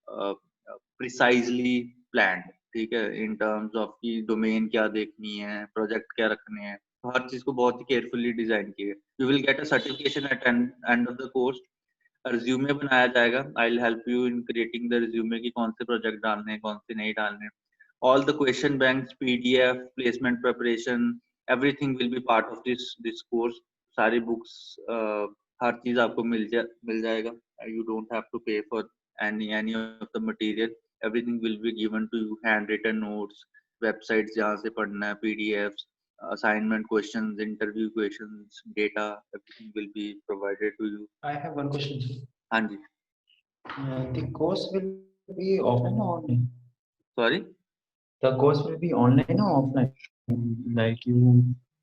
precisely planned. ठीक है, इन टर्म्स ऑफ की डोमेन क्या देखनी है, प्रोजेक्ट क्या रखने हैं, तो हर चीज को बहुत ही केयरफुली डिजाइन किया। You will get a certification at end of the course. Resume बनाया जाएगा। I will help you in creating the resume की कौन से प्रोजेक्ट डालने हैं, कौन से नहीं डालने हैं। All the question banks, PDF, placement preparation, everything will be part of this course. सारी बुक्स, हर चीज आपको मिल जाएगा। यू डोंट हैव टू पे for any of the material। everything will be given to you, handwritten notes, websites जहाँ से पढ़ना है, PDFs, assignment questions, interview questions, data, everything will be provided to you। I have one question, sir. हाँ जी, The course will be offline or online? sorry, The course will be online or offline? Like you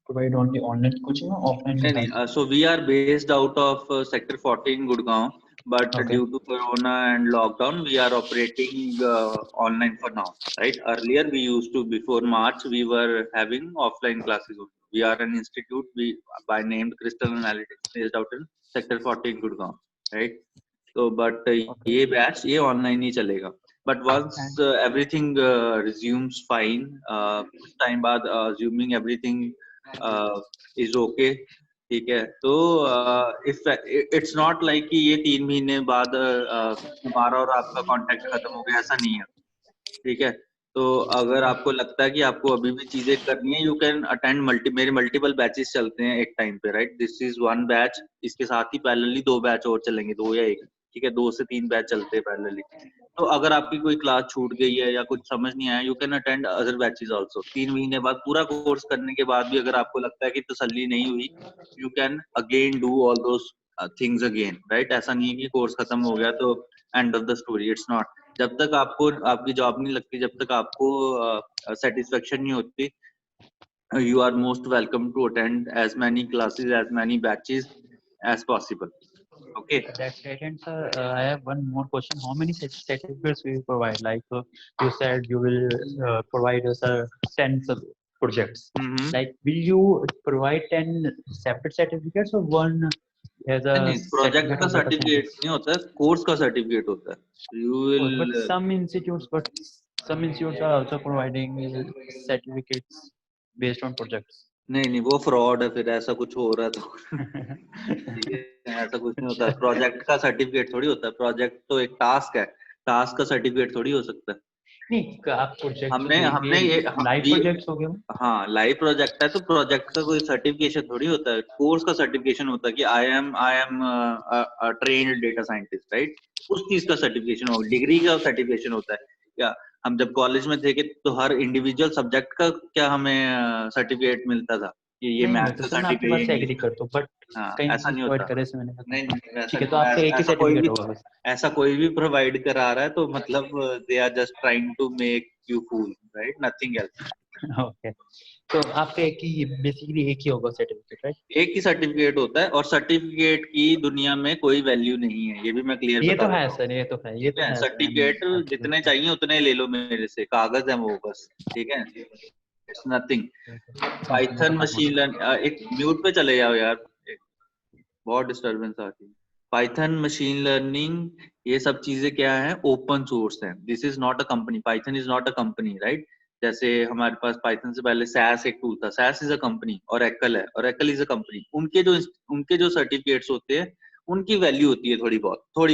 provide only online coaching or offline नहीं classes? नहीं, so we are based out of sector 14 Gurgaon, but Okay. due to corona and lockdown we are operating online for now, right? Earlier we used to, before March we were having offline classes also. We are an institute, we by named Crystal Analytics, based out in sector 14 Gurgaon, right? So but ये batch ये online ही चलेगा, but once everything resumes fine, कुछ time बाद assuming everything is okay, ठीक है, तो if it's not like कि ये 3 महीने बाद हमारा और आपका कांटेक्ट खत्म हो गया, ऐसा नहीं है। ठीक है, तो अगर आपको लगता है कि आपको अभी भी चीजें करनी है, यू कैन अटेंड मेरे मल्टीपल बैचेस चलते हैं एक टाइम पे, right? This is one batch, इसके साथ ही पैरेलली 2 बैच और चलेंगे, 2 या 1, ठीक है, 2 से 3 बैच चलते हैं पैरेलली। तो अगर आपकी कोई क्लास छूट गई है या कुछ समझ नहीं आया, you can attend other batches also. 3 महीने बाद पूरा कोर्स करने के बाद भी अगर आपको लगता है कि तसल्ली नहीं हुई, you can again do all those things again, right? ऐसा नहीं है कि कोर्स खत्म हो गया तो and of the story, it's not. जब तक आपको आपकी जॉब नहीं लगती, जब तक आपको सेटिस्फेक्शन नहीं होती, you are most welcome to attend as many classes, as many batches as possible। Okay. That's great. And sir, I have one more question. How many certificates will you provide? Like you said, you will provide us 10 projects. Mm-hmm. Like, will you provide 10 separate certificates or one as a नहीं, project certificate का of data certificate scientist? नहीं होता है, course का certificate होता है. You Oh, but will some institutes are also providing certificates based on projects. नहीं वो फ्रॉड है, फिर ऐसा कुछ हो रहा है तो ठीक है, ऐसा कुछ नहीं होता. प्रोजेक्ट का सर्टिफिकेट थोड़ी होता है. प्रोजेक्ट तो एक टास्क है, टास्क का सर्टिफिकेट थोड़ी हो सकता है. नहीं, आप प्रोजेक्ट हमने ये लाइव प्रोजेक्ट्स हो गए. हाँ, लाइव प्रोजेक्ट है तो प्रोजेक्ट का कोई सर्टिफिकेशन थोड़ी होता है. कोर्स का सर्टिफिकेशन होता है कि I am trained data scientist, right. उस चीज का सर्टिफिकेशन होगा. डिग्री का सर्टिफिकेशन होता है. क्या हम जब कॉलेज में थे कि तो हर इंडिविजुअल सब्जेक्ट का क्या हमें सर्टिफिकेट मिलता था कि ये नहीं, मैथ्स तो का सर मैं आपकी बात से सर्टिफिकेट. एग्री करता हूँ, बट हाँ, कहीं ऐसा नहीं प्रोवाइड होता. करे से मैंने कहा. नहीं ठीक है, तो आपका एक ही ऐसा कोई सर्टिफिकेट भी होगा बस. ऐसा कोई भी प्रोवाइड करा रहा है तो मतलब they are just trying to make you fool, right, nothing else. Okay, तो आपका एक ही बेसिकली एक ही होगा सर्टिफिकेट, राइट? एक ही सर्टिफिकेट होता है और सर्टिफिकेट की दुनिया में कोई वैल्यू नहीं है, ये भी मैं क्लियर ये बता तो है देता हूँ. सर, ये तो है, ये ठीक तो है, है. सर्टिफिकेट जितने चाहिए उतने ले लो मेरे से, कागज है वो बस. ठीक है, it's nothing. Python machine learning, एक म्यूट पे चले जाओ यार, बहुत डिस्टरबेंस आती है. पाइथन मशीन लर्निंग ये सब चीजें क्या है, ओपन सोर्स है. This is not a company. Python is not a company, right. जैसे हमारे पास पाइथन से पहले सैस एक टूल था. SAS is a company. Oracle है, ओरेकल इज अ कंपनी. उनके जो सर्टिफिकेट्स होते हैं उनकी वैल्यू होती है थोड़ी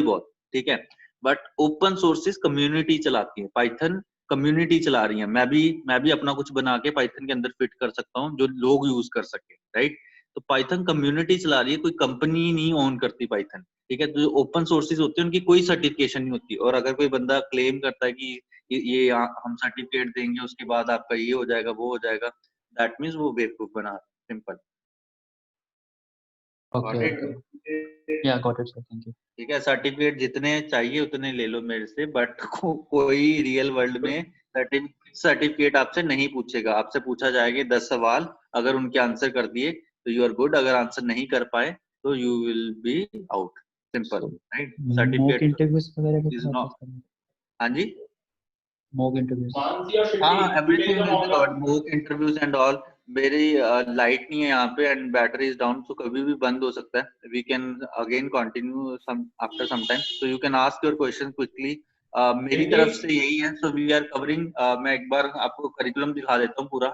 बहुत. ठीक है, बट ओपन सोर्सेज कम्युनिटी चलाती है. पाइथन कम्युनिटी चला रही है. मैं भी अपना कुछ बना के पाइथन के अंदर फिट कर सकता हूँ जो लोग यूज कर सके, राइट. तो पाइथन कम्युनिटी चला रही है, कोई कंपनी नहीं ओन करती पाइथन. ठीक है, तो जो ओपन सोर्सेज होते हैं उनकी कोई सर्टिफिकेशन नहीं होती. और अगर कोई बंदा क्लेम करता है कि ये हम सर्टिफिकेट देंगे उसके बाद आपका ये हो जाएगा वो हो जाएगा, दैट मीन्स वो बेवकूफ बना. सिंपल. ओके, या got it sir, thank you. ठीक है, सर्टिफिकेट जितने चाहिए उतने ले लो मेरे से, बट कोई रियल वर्ल्ड में सर्टिफिकेट आपसे नहीं पूछेगा. आपसे पूछा जाएगा 10 सवाल, अगर उनके आंसर कर दिए तो यू आर गुड, अगर आंसर नहीं कर पाए तो you will be out. Simple, right. Mock certificate interviews वगैरह इज के नॉट. हाँ जी, मॉक इंटरव्यूज. हाँ, everything will be covered. Mock interviews and all. मेरी लाइट नहीं है यहाँ पे एंड बैटरी इज डाउन, तो कभी भी बंद हो सकता है. We can again continue some after some time, so you can ask your question quickly. मेरी तरफ से यही है. So we are covering. मैं एक बार आपको करिकुलम दिखा देता हूँ पूरा.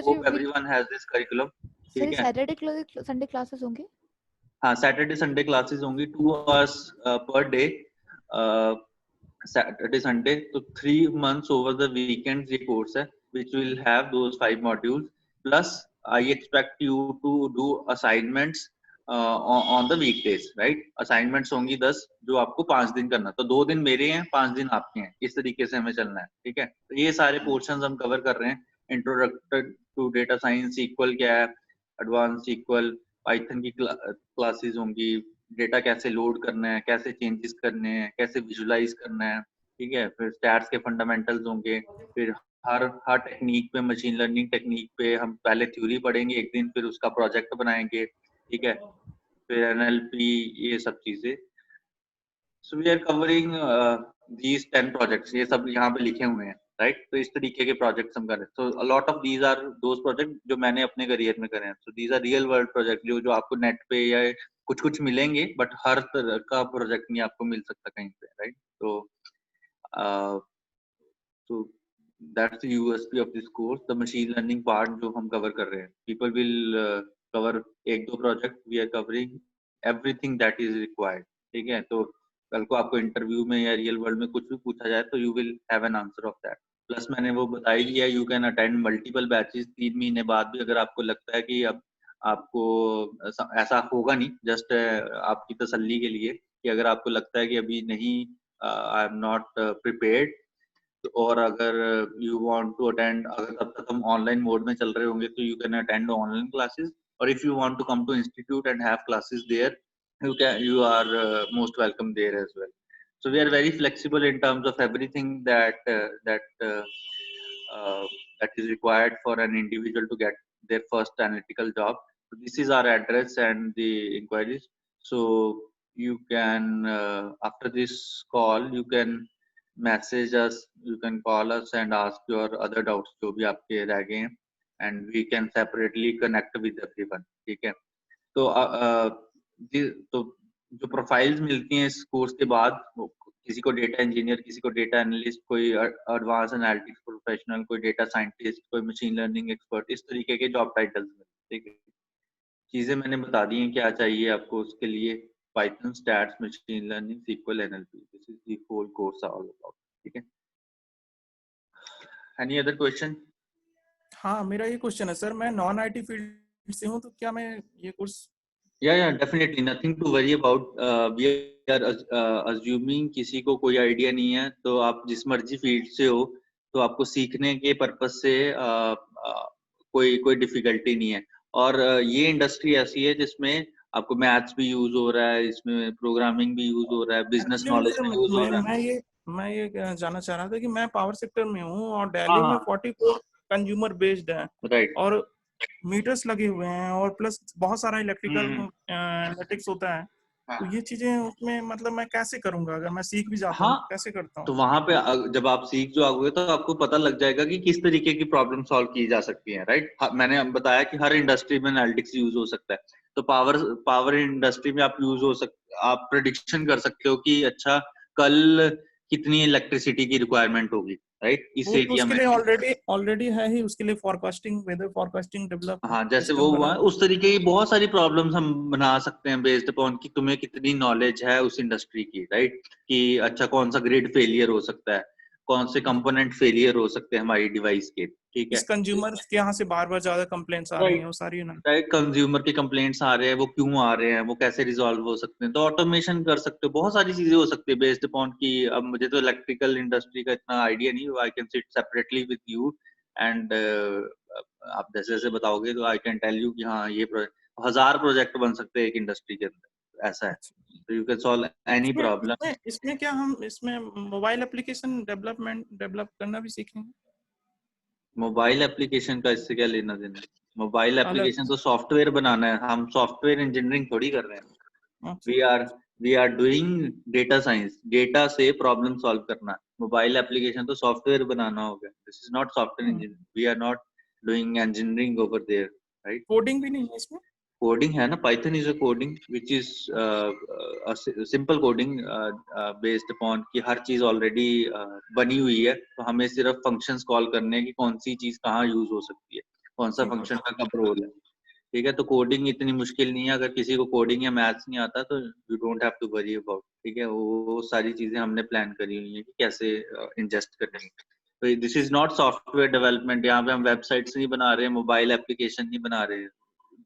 Hope everyone has this curriculum. ठीक है, सैटरडे संडे क्लासेस होंगे. हाँ, सैटरडे संडे क्लासेस होंगी 2 hours per day. Saturday, Sunday, so 3 months over the weekends ये course है, which will have those 5 modules. Plus, I expect you to do assignments on the weekdays, right? Assignments होंगी 10 जो आपको 5 दिन करना. तो 2 दिन मेरे हैं, 5 दिन आपके हैं. इस तरीके से हमें चलना है. ठीक है, तो ये सारे पोर्शंस हम कवर कर रहे हैं. Introduction to data science, SQL क्या है, एडवांस SQL, पाइथन की क्लासेस होंगी. डेटा कैसे लोड करना है, कैसे चेंजेस करने हैं, कैसे विजुलाइज करना है. ठीक है, फिर स्टैट्स के फंडामेंटल्स होंगे. फिर हर टेक्निक पे, मशीन लर्निंग टेक्निक पे हम पहले थ्योरी पढ़ेंगे एक दिन, फिर उसका प्रोजेक्ट बनाएंगे. ठीक है, फिर NLP, ये सब चीजें. So we are covering these 10 projects. ये सब यहाँ पे लिखे हुए हैं, राइट. तो इस तरीके के प्रोजेक्ट्स हम कर रहे हैं. So a lot of these are those project जो मैंने अपने करियर में करे हैं. So these are real world project जो आपको नेट पे या कुछ मिलेंगे, बट हर तरह का प्रोजेक्ट नहीं आपको मिल सकता कहीं पे, राइट. तो that's the USP of this course. The machine learning part जो हम cover कर रहे हैं. People will cover 1-2 project. We are covering everything that is required. ठीक है, तो कल को आपको इंटरव्यू में या रियल वर्ल्ड में कुछ भी पूछा जाए तो you will have an answer of that. Plus मैंने वो बता ही दिया, you can attend multiple batches. 3 महीने बाद भी अगर आपको लगता है कि अब आपको ऐसा होगा नहीं, जस्ट आपकी तसल्ली के लिए, कि अगर आपको लगता है कि अभी नहीं, आई एम नॉट प्रिपेयर्ड, और अगर यू वांट टू अटेंड, अगर तब तक हम ऑनलाइन मोड में चल रहे होंगे तो you can attend online classes. और if you want to come to institute and have classes there, you are most welcome there as well. So we are very flexible in terms of everything that is required for an individual to get their first analytical job. So this is our address and the inquiries. So you can after this call you can message us, you can call us and ask your other doubts जो भी आपके रह गए हैं, and we can separately connect with everyone. ठीक है? तो तो जो प्रोफाइल्स मिलती हैं इस कोर्स के बाद, किसी को डेटा इंजीनियर, किसी को डेटा एनालिस्ट, कोई एडवांस एनालिटिक्स प्रोफेशनल, कोई डेटा साइंटिस्ट, कोई मशीन लर्निंग एक्सपर्ट, इस तरीके के जॉब टाइटल्स में. ठीक है, चीजें मैंने बता दी हैं क्या चाहिए आपको उसके लिए. Python, stats, machine learning, SQL, NLP, this is the whole course all about. ठीक है, एनी अदर क्वेश्चन? हाँ, मेरा ये क्वेश्चन है सर, मैं नॉन आईटी फील्ड से हूँ, तो क्या मैं ये course? Yeah, definitely nothing to worry about. We are assuming किसी को कोई आइडिया नहीं है, तो आप जिस मर्जी फील्ड से हो, तो आपको सीखने के पर्पस से कोई डिफिकल्टी नहीं है. और ये इंडस्ट्री ऐसी है जिसमें आपको मैथ्स भी यूज हो रहा है, इसमें प्रोग्रामिंग भी यूज हो रहा है, बिजनेस नॉलेज भी यूज हो रहा है. मैं ये जानना चाह रहा था कि मैं पावर सेक्टर में हूँ और दिल्ली में 44 कंज्यूमर बेस्ड है, राइट, और मीटर्स लगे हुए हैं और प्लस बहुत सारा इलेक्ट्रिकल एनालिटिक्स होता है. तो ये चीजें उसमें मतलब मैं कैसे करूंगा अगर मैं सीख भी जाता हूँ, कैसे करता हूँ? तो वहां पे जब आप सीख जाओगे तो आपको पता लग जाएगा कि किस तरीके की प्रॉब्लम सॉल्व की जा सकती है. राइट, मैंने बताया कि हर इंडस्ट्री में एनालिटिक्स यूज हो सकता है. तो पावर इंडस्ट्री में आप आप प्रेडिक्शन कर सकते हो कि अच्छा कल कितनी इलेक्ट्रिसिटी की रिक्वायरमेंट होगी. राइट, इस एरिया में ऑलरेडी है ही उसके लिए फॉरकास्टिंग, वेदर फॉरकास्टिंग डेवलप. हाँ, जैसे वो हुआ उस तरीके की बहुत सारी प्रॉब्लम्स हम बना सकते हैं बेस्ड अपॉन कि तुम्हें कितनी नॉलेज है उस इंडस्ट्री की. राइट, कि अच्छा कौन सा ग्रिड फेलियर हो सकता है, कौन से कंपोनेंट फेलियर हो सकते हैं हमारी डिवाइस के. ठीक है, इस कंज्यूमर्स के यहाँ से बार-बार ज्यादा कंप्लेंट्स आ रही हैं, वो सारी ना. राइट, कंज्यूमर के कंप्लेंट्स आ रहे हैं, वो क्यों आ रहे हैं, वो कैसे रिजॉल्व हो सकते हैं. तो ऑटोमेशन कर सकते हो, बहुत सारी चीजें हो सकती है बेस्ड अपॉन की. अब मुझे तो इलेक्ट्रिकल इंडस्ट्री का इतना आइडिया नहीं, I can sit separately with you and आप जैसे जैसे बताओगे तो आई कैन टेल यू कि हाँ ये 1000 प्रोजेक्ट बन सकते हैं एक इंडस्ट्री के अंदर, ऐसा है. तो you can solve any problem. इसमें क्या हम इसमें मोबाइल एप्लीकेशन डेवलप करना भी सीखेंगे? मोबाइल एप्लीकेशन का इससे क्या लेना देना? मोबाइल एप्लीकेशन तो सॉफ्टवेयर बनाना है, हम सॉफ्टवेयर इंजीनियरिंग थोड़ी कर रहे हैं. We are doing data science, data से प्रॉब्लम सॉल्व करना. मोबाइल एप्लीकेशन तो सॉफ्टवेयर बनाना होगा. This is not software engineering, we are not doing engineering over there. Right, coding भी नहीं है इसमें? कोडिंग है ना, Python is a coding which is simple coding based upon कि हर चीज ऑलरेडी बनी हुई है, तो हमें सिर्फ फंक्शंस कॉल करने हैं कि कौन सी चीज कहाँ यूज हो सकती है, कौन सा फंक्शन का कब रोल है. ठीक है, तो कोडिंग इतनी मुश्किल नहीं है. अगर किसी को कोडिंग या मैथ्स नहीं आता तो you don't have to worry about. ठीक है, वो सारी चीजें हमने प्लान करी हुई है कि कैसे इंजेस्ट करनी है. तो this is not software development. यहाँ पे हम वेबसाइट्स नहीं बना रहे हैं, मोबाइल एप्लीकेशन नहीं बना रहे हैं.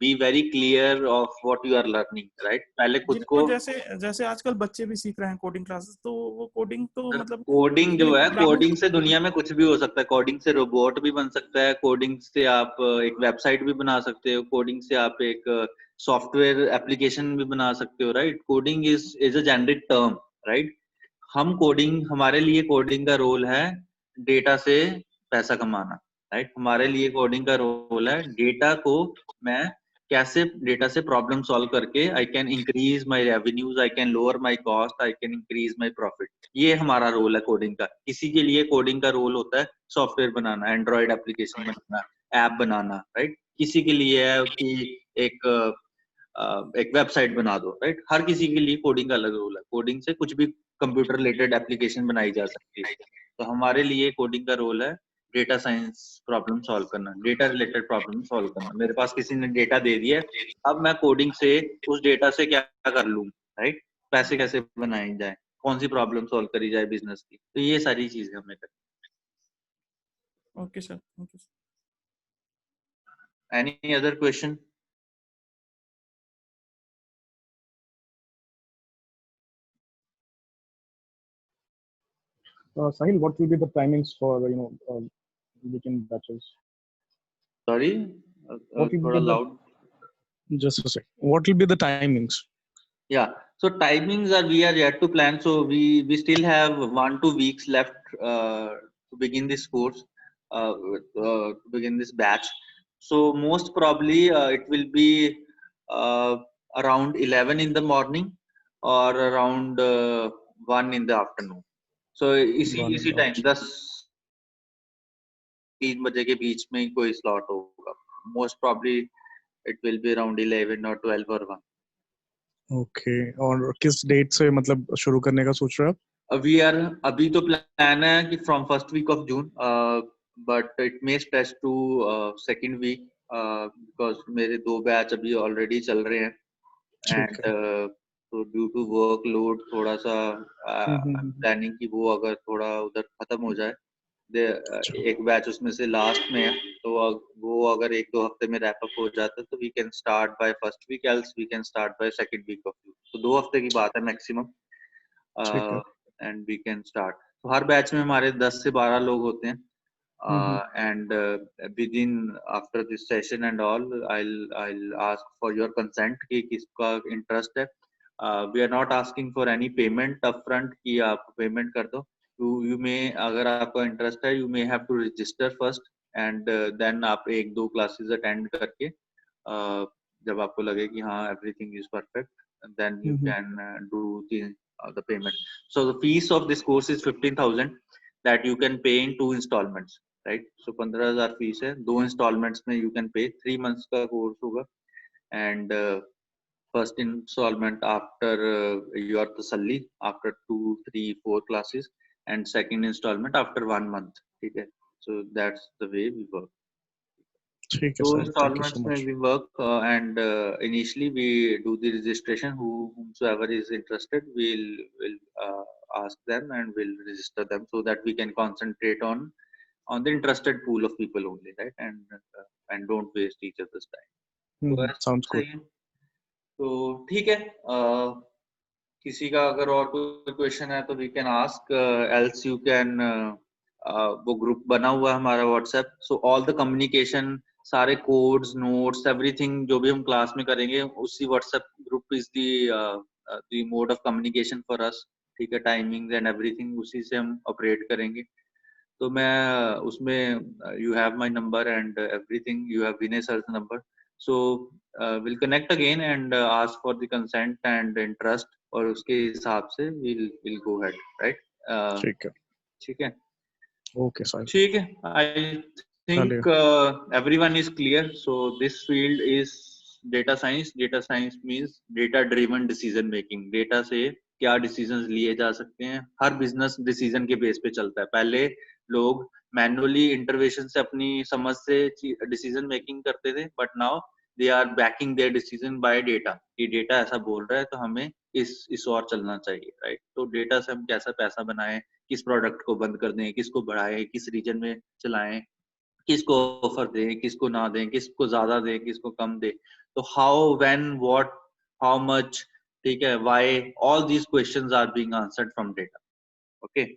Be very clear of what you are learning, right? पहले खुद को जैसे आजकल बच्चे भी सीख रहे हैं कोडिंग क्लासेस, तो वो कोडिंग तो मतलब कोडिंग जो है, कोडिंग से दुनिया में कुछ भी हो सकता है. कोडिंग से रोबोट भी बन सकता है, कोडिंग से आप एक वेबसाइट भी बना सकते हो, कोडिंग से आप एक सॉफ्टवेयर एप्लीकेशन भी बना सकते हो. Right, coding is a generic term. Right, हमारे लिए कोडिंग का रोल है डेटा से पैसा कमाना. राइट, हमारे लिए कोडिंग का रोल है डेटा को मैं कैसे डेटा से प्रॉब्लम सॉल्व करके I can increase my revenues, I can lower my cost, I can increase my profit. ये हमारा रोल है कोडिंग का. किसी के लिए कोडिंग का रोल होता है सॉफ्टवेयर बनाना, एंड्रॉइड एप्लीकेशन बनाना, ऐप बनाना. राइट, किसी के लिए है कि एक वेबसाइट बना दो. राइट, हर किसी के लिए कोडिंग का अलग रोल है. कोडिंग से कुछ भी कंप्यूटर रिलेटेड एप्लीकेशन बनाई जा सकती है. तो हमारे लिए कोडिंग का रोल है डेटा साइंस प्रॉब्लम सॉल्व करना, डेटा रिलेटेड प्रॉब्लम सॉल्व करना. मेरे पास किसी ने डेटा दे दिया, अब मैं कोडिंग से उस डेटा से क्या कर लूं. राइट, पैसे कैसे बनाए जाए, कौन सी प्रॉब्लम सॉल्व करी जाए बिजनेस की. तो ये सारी चीजें हमें करनी. Okay sir, thank you. Any other question? Sahil, what will be the timings for weekend batches? Sorry, loud. Just a sec. What will be the timings? Yeah, so timings we are yet to plan. So we still have 1-2 weeks left to begin this course, to begin this batch. So most probably it will be around 11 in the morning or around 1 in the afternoon. So इसी time 3 बजे के बीच में ही कोई slot होगा. Most probably it will be around 11 or 12 or 1. Okay. और किस date से मतलब शुरू करने का सोच रहे हो आप? अभी तो प्लान है कि from first week of June, but it may stretch to second week because मेरे 2 बैच अभी ऑलरेडी चल रहे हैं एंड तो ड्यू टू वर्क लोड थोड़ा सा प्लानिंग की वो अगर थोड़ा उधर खत्म हो जाए, एक बैच उसमें से लास्ट में है तो वो अगर 1-2 हफ्ते में रैप अप हो जाता है तो we can start by first week, else we can start by second week of June. तो 2 हफ्ते की बात है maximum and we can start. तो हर बैच में हमारे 10 से 12 लोग होते हैं and within after this session and all I'll ask for your consent कि किसका इंटरेस्ट है. We are not asking for any payment upfront कि आप पेमेंट कर दो. You may, अगर आपका इंटरेस्ट है, you may have to register first and then आप 1-2 क्लासेस अटेंड करके जब आपको लगे कि हाँ everything is perfect, then you can do the payment. So the fees of this course is 15,000 that you can pay in 2 installments, right? So 15,000 fees है, 2 installments में you can pay. 3 months का course होगा and first installment after your tasalli after 2, 3, 4 classes and second installment after 1 month. ठीक है? So that's the way we work. ठीक है So sir, installments में we work and initially we do the registration. Whomsoever is interested, we'll ask them and we'll register them so that we can concentrate on the interested pool of people only, right? And don't waste each other's time. Sounds good. तो ठीक है, किसी का अगर और कोई question है तो we can ask, else you can वो ग्रुप बना हुआ है हमारा WhatsApp. So all the communication, सारे कोड्स, नोट्स, एवरीथिंग जो भी हम क्लास में करेंगे उसी WhatsApp group is the mode of communication for us. ठीक है, टाइमिंग्स एंड एवरीथिंग उसी से हम ऑपरेट करेंगे. तो मैं उसमें you have my number and everything, you have Vinay सर's number. So we'll connect again and ask for the consent and interest और उसके हिसाब से we'll go ahead, right? ठीक है. Okay, sir. ठीक है. I think everyone is clear. So this field is data science. Data science means data driven decision making. Data से क्या decisions लिए जा सकते हैं. हर business decision के बेस पे चलता है. पहले लोग मैनुअली इंटरवेंशन से अपनी समझ से डिसीजन मेकिंग करते थे, but now they are backing their decision by data. कि डेटा ऐसा बोल रहा है तो हमें इस और चलना चाहिए, राइट? तो डेटा से हम कैसा पैसा बनाएं, किस प्रोडक्ट को बंद कर दें, किसको बढ़ाएं, किस रीजन में चलाएं, किसको ऑफर दें, किसको ना दें, किसको ज्यादा दें, किसको कम दें. तो how, when, what, how much, ठीक है, why, all these questions are being answered from data. Okay.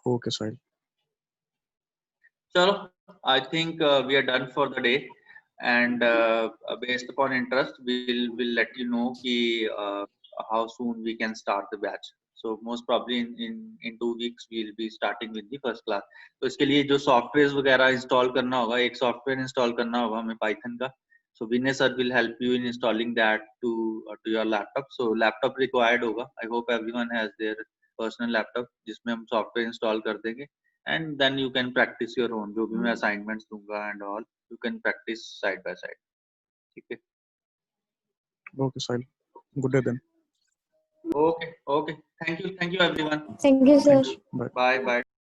Okay, sir. Chalo, I think we are done for the day, and based upon interest, we'll let you know ki, how soon we can start the batch. So most probably in 2 weeks we'll be starting with the first class. तो इसके लिए जो software वगैरह install करना होगा, एक software install करना होगा हमें पाइथन का. So Vinay sir will help you in installing that to your laptop. So laptop required होगा. I hope everyone has their personal laptop जिसमें हम सॉफ्टवेयर इंस्टॉल कर देंगे. And then you can practice your own. जो भी मैं assignments दूंगा and all, you can practice side by side. ठीक है? Okay, sir. Good day then. Okay. Thank you everyone. Thank you, sir. Bye. Bye.